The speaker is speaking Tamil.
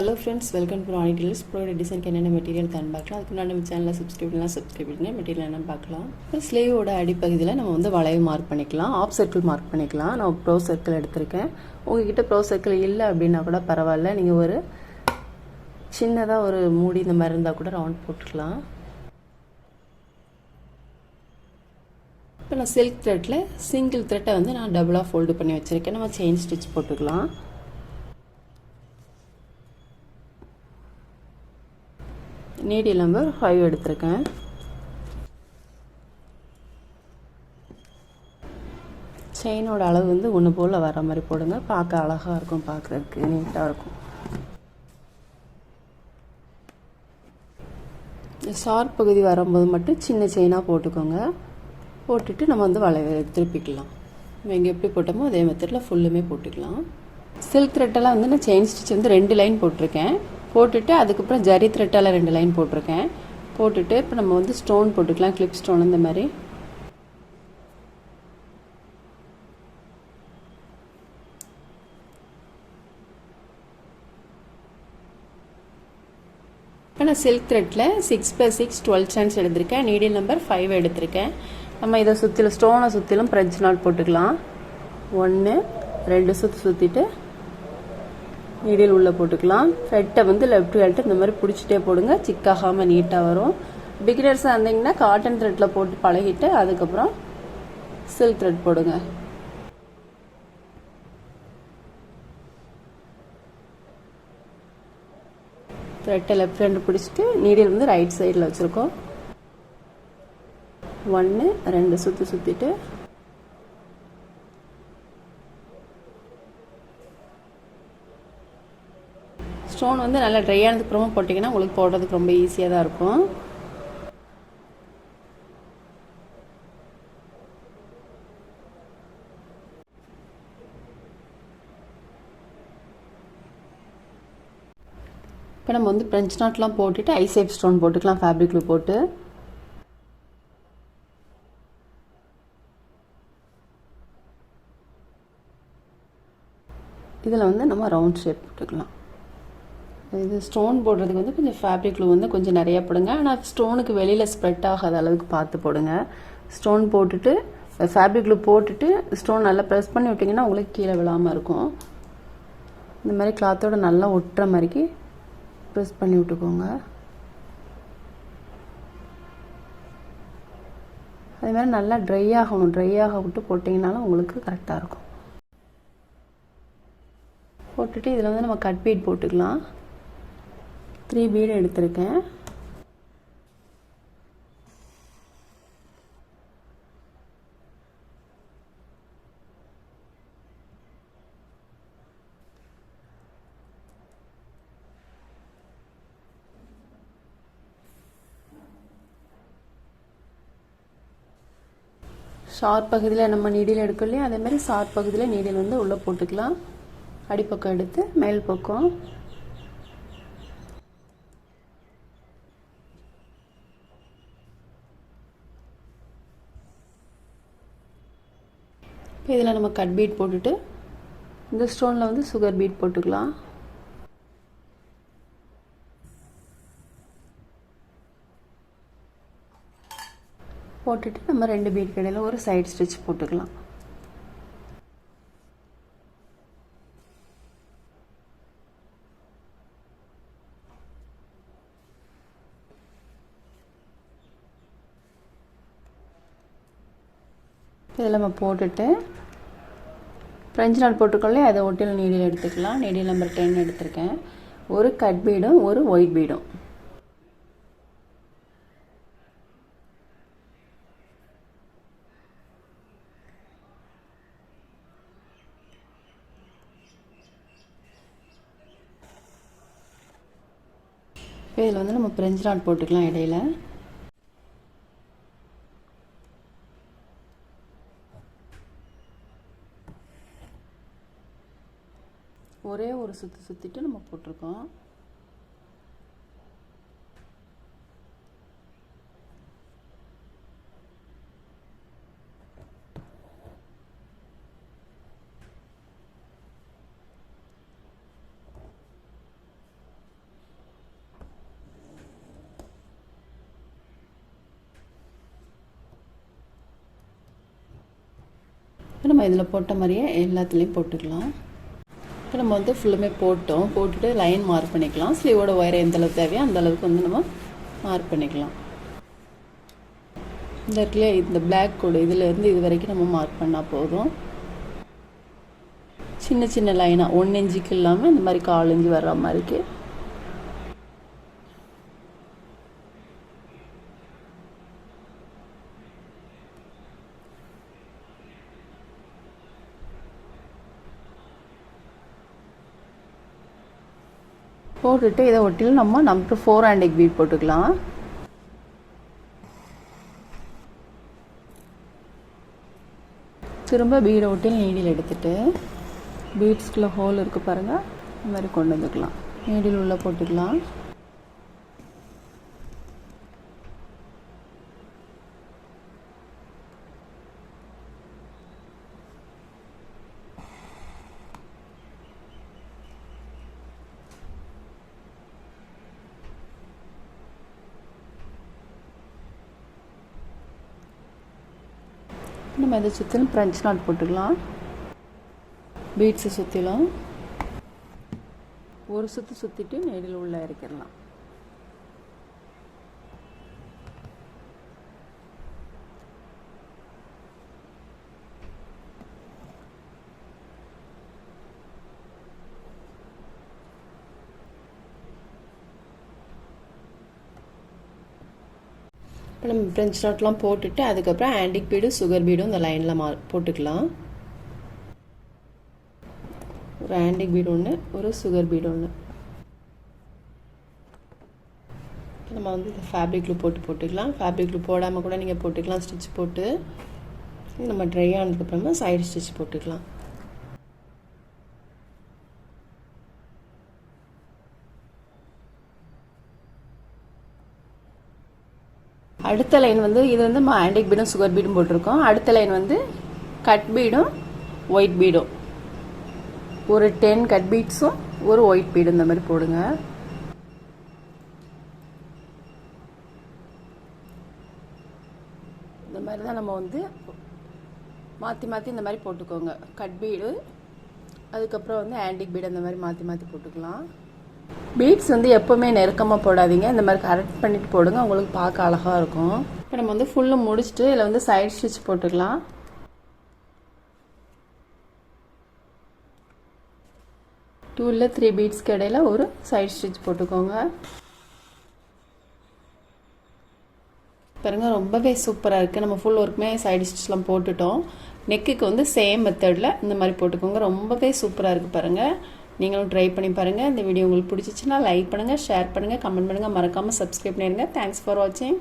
Hello friends, welcome to aari details. Product design க்கு என்னென்ன மெட்டீரியல் தான் பார்க்கலாம். அதுக்கு முன்னாடி நம்ம சேனலை சப்ஸ்கிரைப் பண்ணுங்க. மெட்டீரியல் என்னன்னு பார்க்கலாம். ஸ்லீவோட அடிப்பகுதியில் நம்ம வந்து வளைவு மார்க் பண்ணிக்கலாம். ஆஃப் சர்க்கிள் மார்க் பண்ணிக்கலாம். நான் ப்ரோ சர்க்கிள் எடுத்திருக்கேன். உங்ககிட்ட ப்ரோ சர்க்கிள் இல்லை அப்படின்னா கூட பரவாயில்ல. நீங்கள் ஒரு சின்னதாக ஒரு மூடி இந்த மாதிரி இருந்தால் கூட ரவுண்ட் போட்டுக்கலாம். இப்போ நான் சில்க் த்ரெட்டில் சிங்கிள் த்ரெட்டை வந்து நான் டபுளாக ஃபோல்டு பண்ணி வச்சுருக்கேன். நம்ம செயின் ஸ்டிச் போட்டுக்கலாம். நீடில் நம்பர் 5 எடுத்திருக்கேன். செயினோட அளவு வந்து ஒன்று போல் வர மாதிரி போடுங்க. பார்க்க அழகாக இருக்கும், பார்க்குறதுக்கு நீட்டாக இருக்கும். ஷார்ப் பகுதி வரும்போது மட்டும் சின்ன செயினாக போட்டுக்கோங்க. போட்டுட்டு நம்ம வந்து வளைவு திருப்பிக்கலாம். நம்ம இங்கே எப்படி போட்டோமோ அதே மெத்தடில் ஃபுல்லுமே போட்டுக்கலாம். சில்க் த்ரெட்டெல்லாம் வந்து நான் செயின் ஸ்டிச் வந்து 2 லைன் போட்டிருக்கேன். போட்டுட்டு அதுக்கப்புறம் ஜரி த்ரெட்டால் 2 லைன் போட்டிருக்கேன். போட்டுட்டு இப்போ நம்ம வந்து ஸ்டோன் போட்டுக்கலாம். கிளிப் ஸ்டோன் இந்த மாதிரி. இப்போ நான் சில்க் த்ரெட்டில் 6x6 12 ஸ்டாண்ட்ஸ் எடுத்திருக்கேன். நீடில் நம்பர் 5 எடுத்திருக்கேன். நம்ம இதை சுற்றிலும் ஸ்டோனை சுற்றிலும் ஃப்ரெஞ்ச் நாட் போட்டுக்கலாம். 1 2 சுற்றிட்டு நீடில் உள்ளே போட்டுக்கலாம். த்ரெட்டை வந்து லெஃப்ட் ஹேல்ட்டு இந்த மாதிரி பிடிச்சிட்டே போடுங்க. சிக்காகாமல் நீட்டாக வரும். பிகினர்ஸாக இருந்தீங்கன்னா காட்டன் த்ரெட்டில் போட்டு பழகிட்டு அதுக்கப்புறம் சில்க் த்ரெட் போடுங்க. த்ரெட்டை லெஃப்ட் ஹேண்டு பிடிச்சிட்டு நீடில் வந்து ரைட் சைடில் வச்சுருக்கோம். 1 2 சுற்றிட்டு ஸ்டோன் வந்து நல்லா ட்ரை ஆனதுக்கப்புறமா போட்டிங்கன்னா உங்களுக்கு போடுறதுக்கு ரொம்ப ஈஸியாக தான் இருக்கும். இப்போ நம்ம வந்து ஃப்ரெஞ்ச் நாட்லாம் போட்டுட்டு ஐ ஷேப் ஸ்டோன் போட்டுக்கலாம். ஃபேப்ரிக்கில் போட்டு இதில் வந்து நம்ம ரவுண்ட் ஷேப் போட்டுக்கலாம். இது ஸ்டோன் போடுறதுக்கு வந்து கொஞ்சம் ஃபேப்ரிக்கில் வந்து கொஞ்சம் நிறையா போடுங்க. ஆனால் ஸ்டோனுக்கு வெளியில் ஸ்ப்ரெட் ஆகாத அளவுக்கு பார்த்து போடுங்க. ஸ்டோன் போட்டுட்டு ஃபேப்ரிக்கில் போட்டுட்டு ஸ்டோன் நல்லா ப்ரெஸ் பண்ணி விட்டிங்கன்னா உங்களுக்கு கீழே விழாமல் இருக்கும். இந்த மாதிரி கிளாத்தோட நல்லா ஒட்டுற மாதிரிக்கு ப்ரெஸ் பண்ணி விட்டுக்கோங்க. அதே மாதிரி நல்லா ட்ரை ஆகணும். ட்ரை ஆக விட்டு போட்டிங்கனாலும் உங்களுக்கு கரெக்டாக இருக்கும். போட்டுட்டு இதில் வந்து நம்ம கட் பீட் போட்டுக்கலாம். 3 பீடு எடுத்திருக்கேன். ஷார்ப் பகுதியில் நம்ம நீடில் எடுக்கலையே அதே மாதிரி ஷார்ப் பகுதியில் நீடில் வந்து உள்ளே போட்டுக்கலாம். அடிப்பக்கம் எடுத்து மேல் பக்கம் இப்போ இதில் நம்ம கட் பீட் போட்டுட்டு இந்த ஸ்டோனில் வந்து சுகர் பீட் போட்டுக்கலாம். போட்டுட்டு நம்ம 2 பீட் கடையில் ஒரு சைடு ஸ்டிச் போட்டுக்கலாம். இதில் நம்ம போட்டுட்டு ஃப்ரெஞ்ச் நாட் போட்டுக்கொள்ளே அதை ஒட்டியில் நீடில் எடுத்துக்கலாம். நீடில் நம்பர் 10 எடுத்திருக்கேன். ஒரு கட் பீடும் ஒரு ஒயிட் பீடும். இதில் வந்து நம்ம ஃப்ரெஞ்ச் நாட் போட்டுக்கலாம் இடையில. ஒரே ஒரு சுற்றிட்டு நம்ம போட்டிருக்கோம். இப்போ நம்ம இதில் போட்ட மாதிரியே எல்லாத்துலேயும் போட்டுக்கலாம். இப்போ நம்ம வந்து ஃபுல்லுமே போட்டுட்டு லைன் மார்க் பண்ணிக்கலாம். ஸ்லீவோட ஒயரை எந்த அளவுக்கு தேவையோ அந்த அளவுக்கு வந்து நம்ம மார்க் பண்ணிக்கலாம். இந்த இடத்துல இந்த பிளாக் கோடு இதிலேருந்து இது வரைக்கும் நம்ம மார்க் பண்ணால் போதும். சின்ன சின்ன லைனாக 1 இன்ச்சுக்கு இல்லாமல் இந்த மாதிரி 1/4 இன்ச்சு வர்ற மாதிரிக்கு போட்டுட்டு இதை ஒட்டிலும் நம்ம நம்பர் 4 ஆண்டிக் பீட் போட்டுக்கலாம். திரும்ப பீடை ஒட்டில் நீடில் எடுத்துட்டு பீட்ஸ்குள்ளே ஹோல் இருக்குது பாருங்கள், இந்த மாதிரி கொண்டு வந்துக்கலாம். நீடில் உள்ளே போட்டுக்கலாம். நம்ம இதை சுற்றிலும் ஃப்ரெஞ்ச் நாட் போட்டுக்கலாம். பீட்ஸை சுற்றிலும் ஒரு சுற்றிட்டு நெடில் உள்ளே இறக்கிடலாம். இப்போ நம்ம ஃப்ரெஞ்ச் நாட்லாம் போட்டுட்டு அதுக்கப்புறம் ஆண்டிக் பீடு சுகர் பீடும் இந்த லைனில் போட்டுக்கலாம். ஒரு ஆண்டிக் பீடு ஒன்று, ஒரு சுகர் பீடு ஒன்று. நம்ம வந்து இந்த ஃபேப்ரிக் க்ளூ போட்டுக்கலாம். ஃபேப்ரிக் க்ளூ போடாமல் கூட நீங்கள் போட்டுக்கலாம். ஸ்டிச் போட்டு நம்ம ட்ரை ஆனதுக்கப்புறமா சைடு ஸ்டிச் போட்டுக்கலாம். அடுத்த லைன் வந்து இது வந்து நம்ம ஆண்டிக் பீடும் சுகர் பீடும் போட்டிருக்கோம். அடுத்த லைன் வந்து கட் பீடும் ஒயிட் பீடும், ஒரு 10 கட் பீட்ஸும் ஒரு ஒயிட் பீடும் இந்த மாதிரி போடுங்க. இந்த மாதிரி தான் நம்ம வந்து மாற்றி மாற்றி இந்த மாதிரி போட்டுக்கோங்க. கட் பீடு அதுக்கப்புறம் வந்து ஆண்டிக் பீடு அந்த மாதிரி மாற்றி மாற்றி போட்டுக்கலாம். பீட்ஸ் வந்து எப்போவுமே நெருக்கமாக போடாதீங்க, இந்த மாதிரி கரெக்ட் பண்ணிட்டு போடுங்க, உங்களுக்கு பார்க்க அழகாக இருக்கும். இப்போ நம்ம வந்து ஃபுல்லும் முடிச்சுட்டு இதில் வந்து சைட் ஸ்டிச் போட்டுக்கலாம். டூ இல்லை 3 பீட்ஸ்க்கு இடையில ஒரு சைட் ஸ்டிச் போட்டுக்கோங்க. பாருங்க ரொம்பவே சூப்பராக இருக்குது. நம்ம ஃபுல் ஒர்க்குமே சைடு ஸ்டிச்லாம் போட்டுட்டோம். நெக்குக்கு வந்து சேம் மெத்தடில் இந்த மாதிரி போட்டுக்கோங்க. ரொம்பவே சூப்பராக இருக்குது பாருங்கள். நீங்களும் ட்ரை பண்ணி பாருங்கள். இந்த வீடியோ உங்களுக்கு பிடிச்சிச்சின்னா லைக் பண்ணுங்கள், ஷேர் பண்ணுங்கள், கமெண்ட் பண்ணுங்கள், மறக்காமல் சப்ஸ்கிரைப் பண்ணிடுங்க. தேங்க்ஸ் ஃபார் வாட்சிங்.